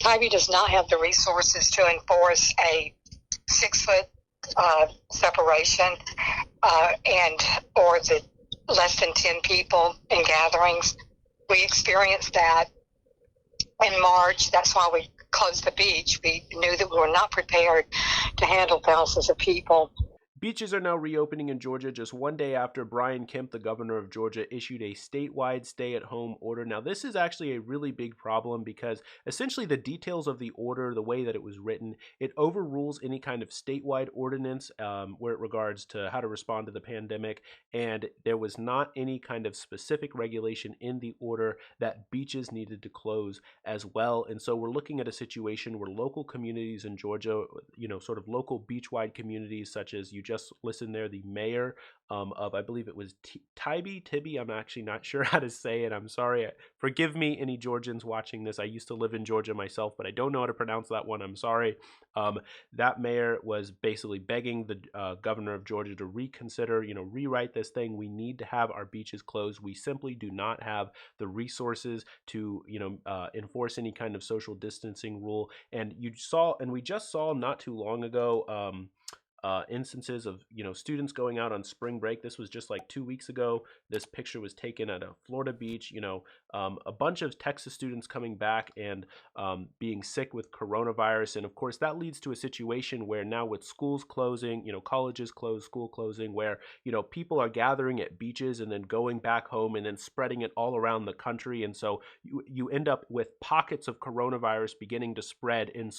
Tybee does not have the resources to enforce a 6-foot separation and or the less than 10 people in gatherings. We experienced that in March. That's why we closed the beach. We knew that we were not prepared to handle thousands of people. Beaches are now reopening in Georgia just one day after Brian Kemp, the governor of Georgia, issued a statewide stay-at-home order. Now, this is actually a really big problem because essentially the details of the order, the way that it was written, it overrules any kind of statewide ordinance where it regards to how to respond to the pandemic, and there was not any kind of specific regulation in the order that beaches needed to close as well. And so we're looking at a situation where local communities in Georgia, sort of local beachwide communities such as you just listened there, the mayor of, I believe it was Tybee, I'm actually not sure how to say it. I'm sorry. Forgive me, any Georgians watching this. I used to live in Georgia myself, but I don't know how to pronounce that one. I'm sorry. That mayor was basically begging the governor of Georgia to reconsider, rewrite this thing. We need to have our beaches closed. We simply do not have the resources to, enforce any kind of social distancing rule. And we just saw not too long ago, instances of students going out on spring break. This was just like 2 weeks ago. This picture was taken at a Florida beach. A bunch of Texas students coming back and being sick with coronavirus, and of course that leads to a situation where now with schools closing, colleges closed, school closing, where people are gathering at beaches and then going back home and then spreading it all around the country, and so you end up with pockets of coronavirus beginning to spread in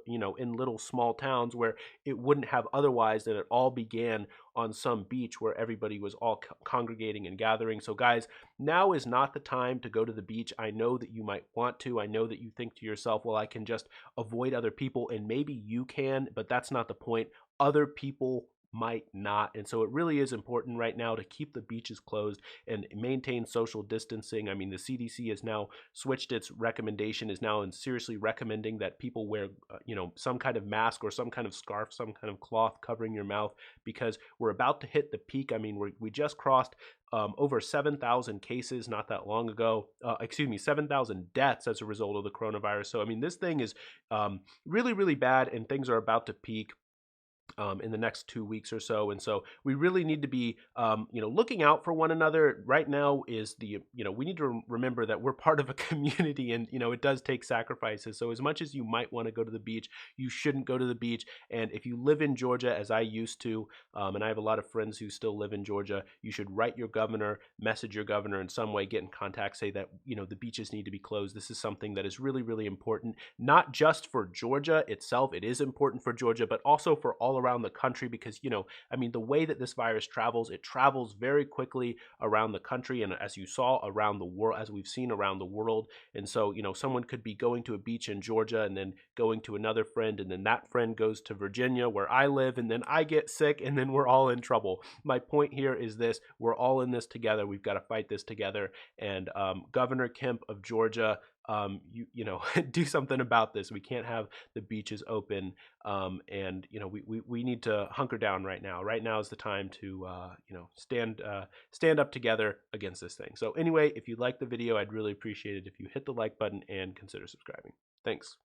in little small towns where it wouldn't have otherwise, that it all began on some beach where everybody was all congregating and gathering. So guys, now is not the time to go to the beach. I know that you might want to. I know that you think to yourself, well, I can just avoid other people, and maybe you can, but that's not the point. Other people might not. And so it really is important right now to keep the beaches closed and maintain social distancing. I mean, the CDC has now switched its recommendation, is now seriously recommending that people wear, some kind of mask or some kind of scarf, some kind of cloth covering your mouth, because we're about to hit the peak. I mean, we just crossed over 7,000 cases not that long ago. 7,000 deaths as a result of the coronavirus. So, I mean, this thing is really, really bad, and things are about to peak in the next 2 weeks or so. And so we really need to be, looking out for one another. Right now is we need to remember that we're part of a community, and, it does take sacrifices. So as much as you might want to go to the beach, you shouldn't go to the beach. And if you live in Georgia, as I used to, and I have a lot of friends who still live in Georgia, you should write your governor, message your governor in some way, get in contact, say that, the beaches need to be closed. This is something that is really, really important, not just for Georgia itself. It is important for Georgia, but also for all around the country, because the way that this virus travels, it travels very quickly around the country, and as you saw, around the world, as we've seen around the world. And so someone could be going to a beach in Georgia and then going to another friend, and then that friend goes to Virginia where I live, and then I get sick, and then we're all in trouble. My point here is this: we're all in this together. We've got to fight this together. And Governor Kemp of Georgia, do something about this. We can't have the beaches open, and we need to hunker down right now. Right now is the time to stand up together against this thing. So anyway, if you like the video, I'd really appreciate it if you hit the like button and consider subscribing. Thanks.